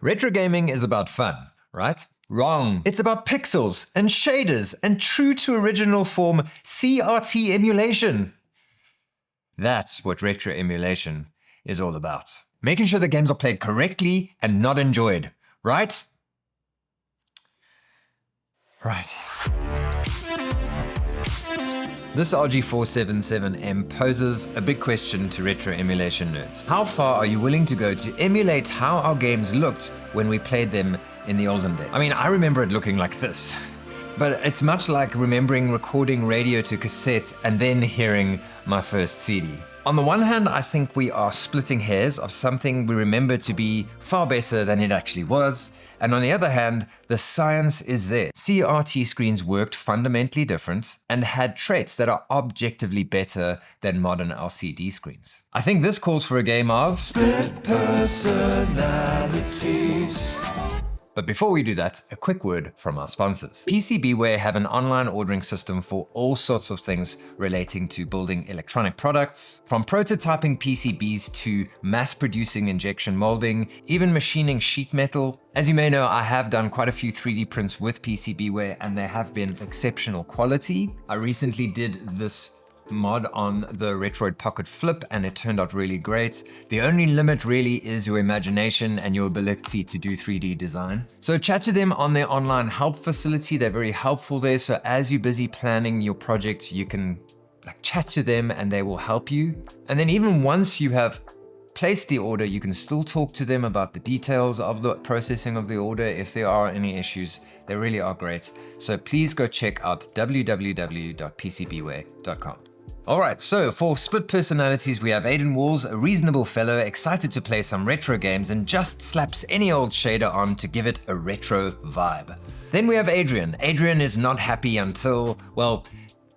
Retro gaming is about fun, right? Wrong. It's about pixels and shaders and true to original form CRT emulation. That's what retro emulation is all about. Making sure the games are played correctly and not enjoyed, right? Right. This RG477M poses a big question to retro emulation nerds. How far are you willing to go to emulate how our games looked when we played them in the olden days? I mean, I remember it looking like this. But it's much like remembering recording radio to cassette and then hearing my first CD. On the one hand, I think we are splitting hairs of something we remember to be far better than it actually was. And on the other hand, the science is there. CRT screens worked fundamentally different and had traits that are objectively better than modern LCD screens. I think this calls for a game of split personalities. But before we do that, a quick word from our sponsors. PCBware have an online ordering system for all sorts of things relating to building electronic products, from prototyping PCBs to mass producing injection molding, even machining sheet metal. As you may know, I have done quite a few 3D prints with PCBware and they have been exceptional quality. I recently did this mod on the Retroid Pocket flip and it turned out really great. The only limit really is your imagination and your ability to do 3D design. So chat to them on their online help facility. They're very helpful there. So as you're busy planning your project, you can chat to them and they will help you. And then even once you have placed the order, you can still talk to them about the details of the processing of the order if there are any issues. They really are great. So please go check out www.pcbware.com. Alright, so for split personalities, we have Aiden Walls, a reasonable fellow, excited to play some retro games and just slaps any old shader on to give it a retro vibe. Then we have Adrian. Adrian is not happy until, well,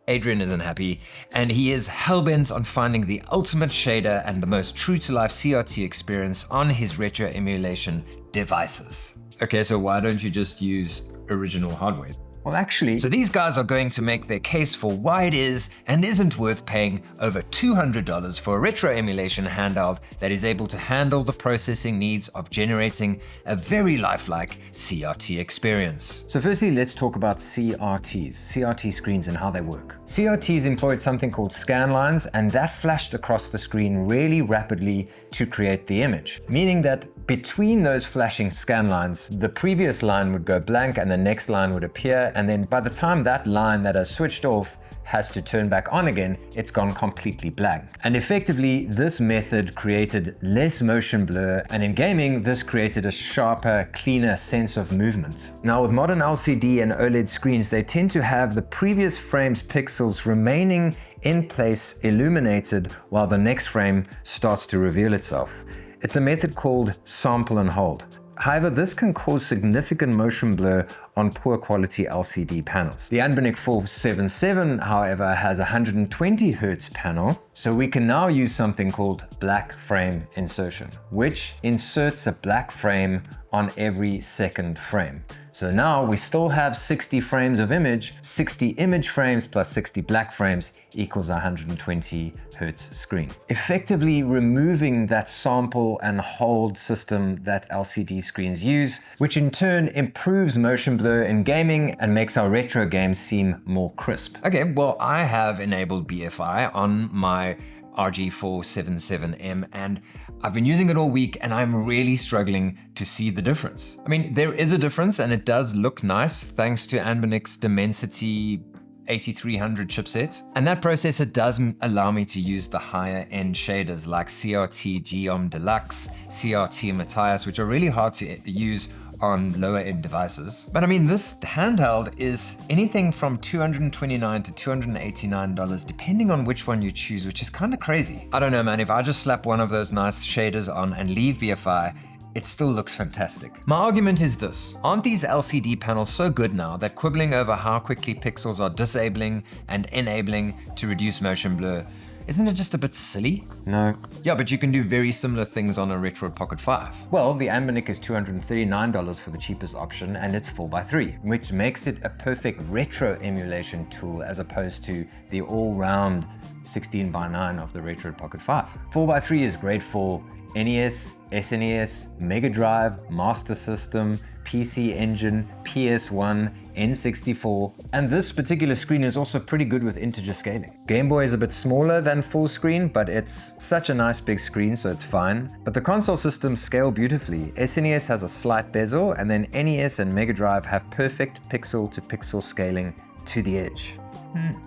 Adrian isn't happy, and he is hellbent on finding the ultimate shader and the most true-to-life CRT experience on his retro emulation devices. Okay, so why don't you just use original hardware? Well, actually, so these guys are going to make their case for why it is and isn't worth paying over $200 for a retro emulation handheld that is able to handle the processing needs of generating a very lifelike CRT experience. So firstly, let's talk about CRT screens and how they work. CRTs employed something called scan lines, and that flashed across the screen really rapidly to create the image, meaning that between those flashing scan lines, the previous line would go blank and the next line would appear. And then by the time that line that has switched off has to turn back on again, it's gone completely blank. And effectively, this method created less motion blur. And in gaming, this created a sharper, cleaner sense of movement. Now with modern LCD and OLED screens, they tend to have the previous frame's pixels remaining in place illuminated while the next frame starts to reveal itself. It's a method called sample and hold. However, this can cause significant motion blur on poor quality LCD panels. The Anbernic 477, however, has a 120 Hz panel, so we can now use something called black frame insertion, which inserts a black frame on every second frame. So now we still have 60 frames of image, 60 image frames plus 60 black frames equals 120 Hz screen. Effectively removing that sample and hold system that LCD screens use, which in turn improves motion blur in gaming and makes our retro games seem more crisp. Okay, well, I have enabled BFI on my RG477M and I've been using it all week and I'm really struggling to see the difference. I mean, there is a difference and it does look nice thanks to Anbernic's Dimensity 8300 chipset. And that processor does allow me to use the higher end shaders like CRT Geom Deluxe, CRT Matthias, which are really hard to use on lower end devices. But I mean, this handheld is anything from $229 to $289, depending on which one you choose, which is kind of crazy. I don't know, man, if I just slap one of those nice shaders on and leave BFI, it still looks fantastic. My argument is this: aren't these LCD panels so good now that quibbling over how quickly pixels are disabling and enabling to reduce motion blur, isn't it just a bit silly? No. Yeah, but you can do very similar things on a Retroid Pocket 5. Well, the Anbernic is $239 for the cheapest option, and it's 4x3, which makes it a perfect retro emulation tool as opposed to the all-round 16:9 of the Retroid Pocket 5. 4x3 is great for NES, SNES, Mega Drive, Master System, PC Engine, PS1, N64, and this particular screen is also pretty good with integer scaling. Game Boy is a bit smaller than full screen, but it's such a nice big screen, so it's fine. But the console systems scale beautifully. SNES has a slight bezel, and then NES and Mega Drive have perfect pixel to pixel scaling to the edge.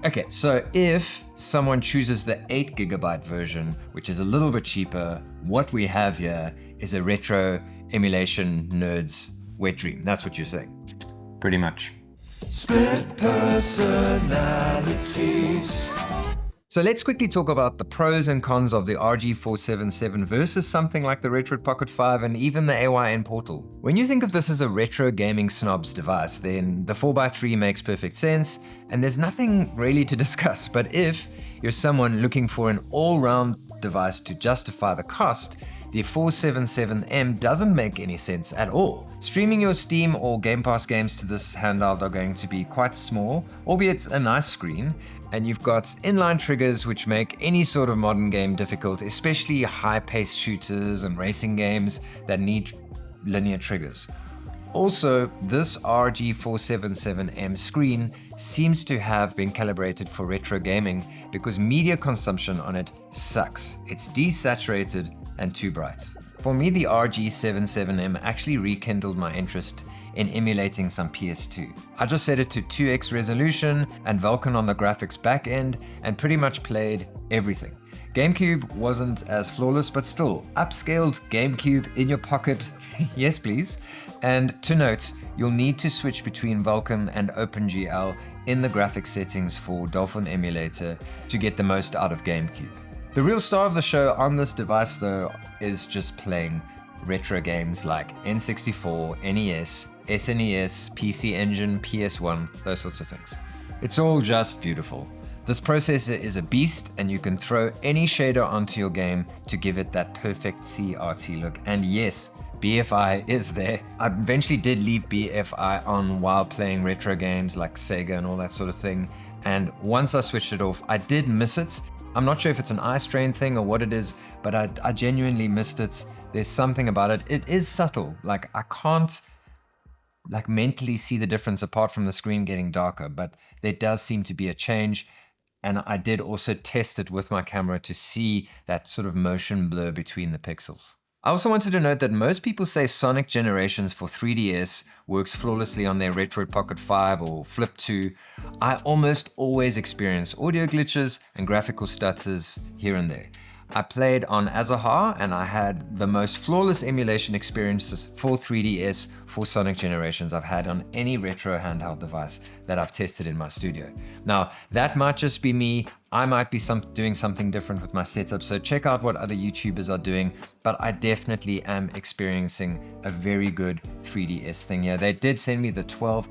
Okay, so if someone chooses the 8GB version, which is a little bit cheaper, what we have here is a retro emulation nerd's wet dream. That's what you're saying. Pretty much. Split personalities. So let's quickly talk about the pros and cons of the RG477 versus something like the Retroid Pocket 5 and even the AYN Portal. When you think of this as a retro gaming snobs device, then the 4x3 makes perfect sense, and there's nothing really to discuss. But if you're someone looking for an all-round device to justify the cost, the 477M doesn't make any sense at all. Streaming your Steam or Game Pass games to this handheld are going to be quite small, albeit a nice screen, and you've got inline triggers which make any sort of modern game difficult, especially high-paced shooters and racing games that need linear triggers. Also, this RG477M screen seems to have been calibrated for retro gaming because media consumption on it sucks. It's desaturated and too bright. For me, the RG77M actually rekindled my interest in emulating some PS2. I just set it to 2x resolution and Vulkan on the graphics back end and pretty much played everything. GameCube wasn't as flawless, but still, upscaled GameCube in your pocket, yes please. And to note, you'll need to switch between Vulkan and OpenGL in the graphics settings for Dolphin Emulator to get the most out of GameCube. The real star of the show on this device though is just playing retro games like N64, NES, SNES, PC Engine, PS1, those sorts of things. It's all just beautiful. This processor is a beast and you can throw any shader onto your game to give it that perfect CRT look. And yes, BFI is there. I eventually did leave BFI on while playing retro games like Sega and all that sort of thing. And once I switched it off, I did miss it. I'm not sure if it's an eye strain thing or what it is, but I genuinely missed it. There's something about it. It is subtle. Like I can't mentally see the difference apart from the screen getting darker, but there does seem to be a change. And I did also test it with my camera to see that sort of motion blur between the pixels. I also wanted to note that most people say Sonic Generations for 3DS works flawlessly on their Retroid Pocket 5 or Flip 2. I almost always experience audio glitches and graphical stutters here and there. I played on Azaha and I had the most flawless emulation experiences for 3DS for Sonic Generations I've had on any retro handheld device that I've tested in my studio. Now, that might just be me. I might be doing something different with my setup, so check out what other YouTubers are doing, but I definitely am experiencing a very good 3DS thing here. They did send me the 12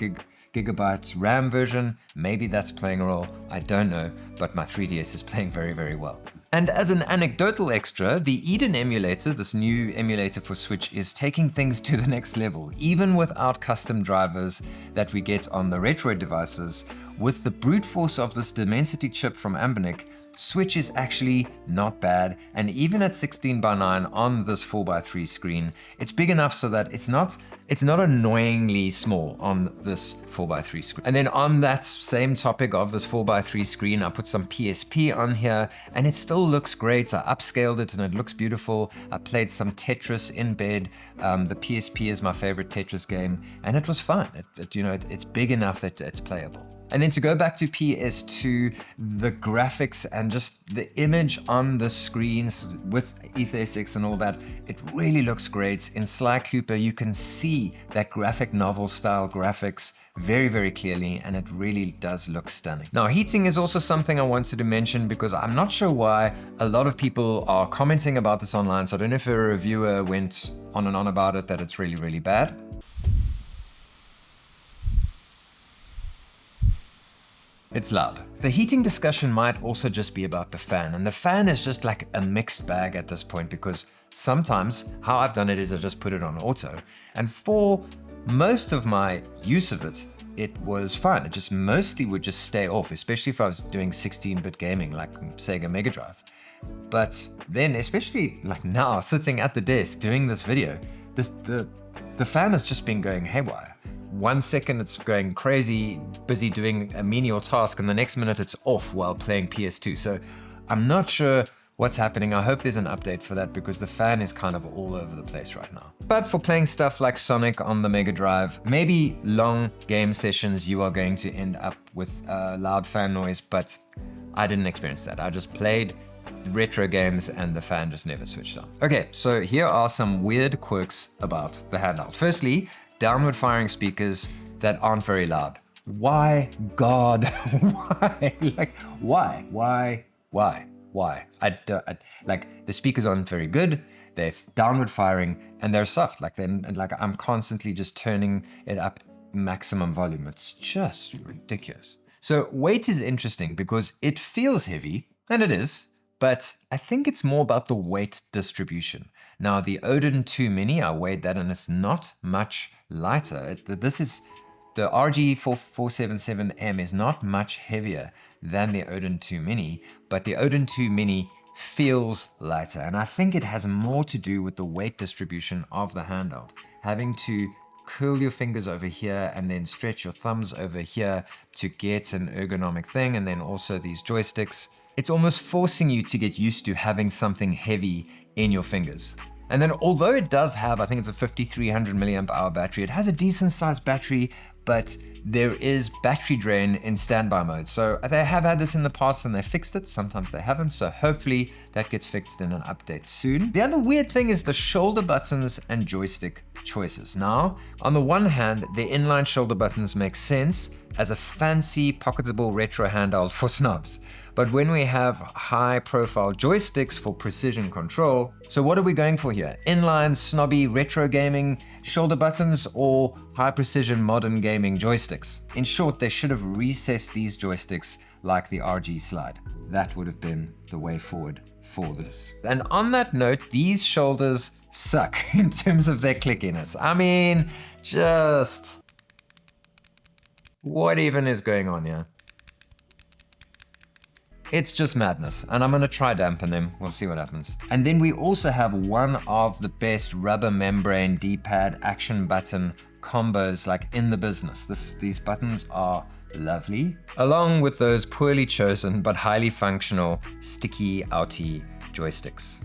gigabytes RAM version. Maybe that's playing a role, I don't know, but my 3DS is playing very, very well. And as an anecdotal extra, the Eden emulator, this new emulator for Switch, is taking things to the next level, even without custom drivers that we get on the Retroid devices. With the brute force of this Dimensity chip from Anbernic, Switch is actually not bad, and even at 16:9 on this 4:3 screen, it's big enough so that it's not annoyingly small on this 4:3 screen. And then on that same topic of this 4:3 screen, I put some PSP on here, and it still looks great. I upscaled it and it looks beautiful. I played some Tetris in bed. The PSP is my favorite Tetris game, and it was fun. It's big enough that it's playable. And then to go back to PS2, the graphics and just the image on the screens with EtherSX and all that, it really looks great. In Sly Cooper, you can see that graphic novel style graphics very, very clearly, and it really does look stunning. Now, heating is also something I wanted to mention because I'm not sure why a lot of people are commenting about this online, so I don't know if a reviewer went on and on about it, that it's really, really bad. It's loud. The heating discussion might also just be about the fan, and the fan is just like a mixed bag at this point because sometimes how I've done it is I just put it on auto, and for most of my use of it, it was fine. It just mostly would just stay off, especially if I was doing 16-bit gaming like Sega Mega Drive. But then, especially like now, sitting at the desk doing this video, the fan has just been going haywire. 1 second it's going crazy, busy doing a menial task, and the next minute it's off while playing PS2. So I'm not sure what's happening. I hope there's an update for that because the fan is kind of all over the place right now. But for playing stuff like Sonic on the Mega Drive, maybe long game sessions, you are going to end up with loud fan noise, but I didn't experience that. I just played retro games and the fan just never switched on. Okay, so here are some weird quirks about the Handheld. Firstly, downward firing speakers that aren't very loud. Why, God, why? Like, why? Like, the speakers aren't very good, they're downward firing, and they're soft. Like, I'm constantly just turning it up maximum volume. It's just ridiculous. So weight is interesting because it feels heavy, and it is, but I think it's more about the weight distribution. Now, the Odin 2 Mini, I weighed that, and it's not much lighter. The RG477M is not much heavier than the Odin 2 Mini, but the Odin 2 Mini feels lighter. And I think it has more to do with the weight distribution of the Handheld. Having to curl your fingers over here and then stretch your thumbs over here to get an ergonomic thing, and then also these joysticks. It's almost forcing you to get used to having something heavy in your fingers. And then although it does have, I think it's a 5300 milliamp hour battery, it has a decent sized battery, but there is battery drain in standby mode. So they have had this in the past and they fixed it. Sometimes they haven't. So hopefully that gets fixed in an update soon. The other weird thing is the shoulder buttons and joystick choices. Now, on the one hand, the inline shoulder buttons make sense as a fancy pocketable retro handheld for snobs. But when we have high profile joysticks for precision control, so what are we going for here? Inline, snobby, retro gaming, shoulder buttons, or high precision modern gaming joysticks? In short, they should have recessed these joysticks like the RG slide. That would have been the way forward for this. And on that note, these shoulders suck in terms of their clickiness. I mean, just what even is going on here? It's just madness, and I'm gonna try dampen them. We'll see what happens. And then we also have one of the best rubber membrane D-pad action button combos like in the business. These buttons are lovely, along with those poorly chosen but highly functional sticky outy joysticks.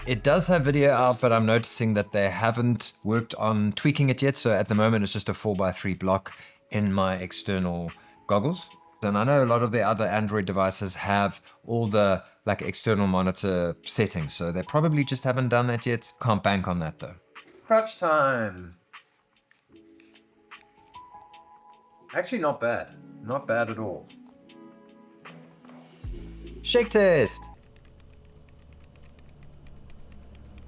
It does have video out, but I'm noticing that they haven't worked on tweaking it yet. So at the moment, it's just a 4x3 block in my external goggles. And I know a lot of the other Android devices have all the like external monitor settings, so they probably just haven't done that yet. Can't bank on that though. Crotch time. Actually not bad. Not bad at all. Shake test.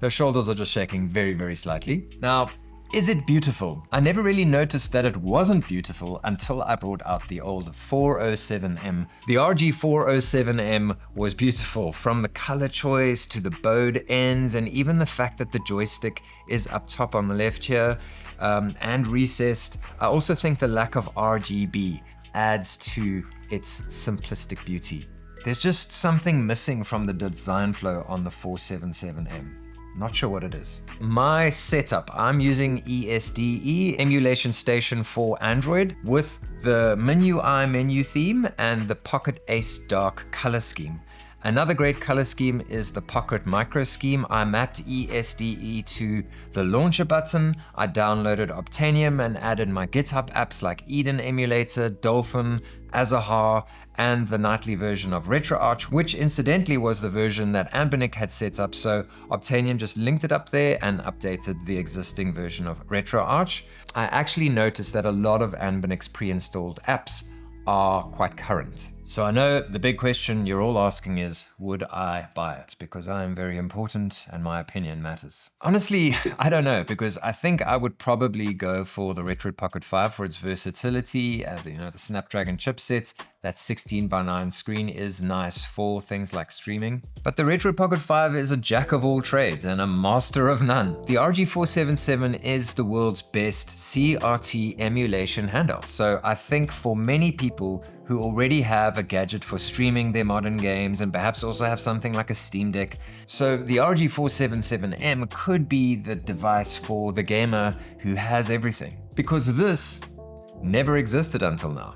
The shoulders are just shaking very, very slightly. Now, is it beautiful? I never really noticed that it wasn't beautiful until I brought out the old 407M. The RG477M was beautiful, from the color choice to the bowed ends, and even the fact that the joystick is up top on the left here and recessed. I also think the lack of RGB adds to its simplistic beauty. There's just something missing from the design flow on the 477M. Not sure what it is. My setup, I'm using ESDE, Emulation Station for Android, with the MinUI menu theme and the Pocket Ace Dark color scheme. Another great color scheme is the Pocket Micro scheme. I mapped ESDE to the launcher button. I downloaded Obtainium and added my GitHub apps like Eden Emulator, Dolphin, Azahar, and the nightly version of RetroArch, which incidentally was the version that Anbernic had set up, so Obtainium just linked it up there and updated the existing version of RetroArch. I actually noticed that a lot of Anbernic's pre-installed apps are quite current. So I know the big question you're all asking is, would I buy it? Because I am very important and my opinion matters. Honestly, I don't know, because I think I would probably go for the Retroid Pocket 5 for its versatility. The Snapdragon chipset, that 16:9 screen is nice for things like streaming. But the Retroid Pocket 5 is a jack of all trades and a master of none. The RG477 is the world's best CRT emulation handheld. So I think for many people who already have a gadget for streaming their modern games and perhaps also have something like a Steam Deck. So the RG477M could be the device for the gamer who has everything, because this never existed until now.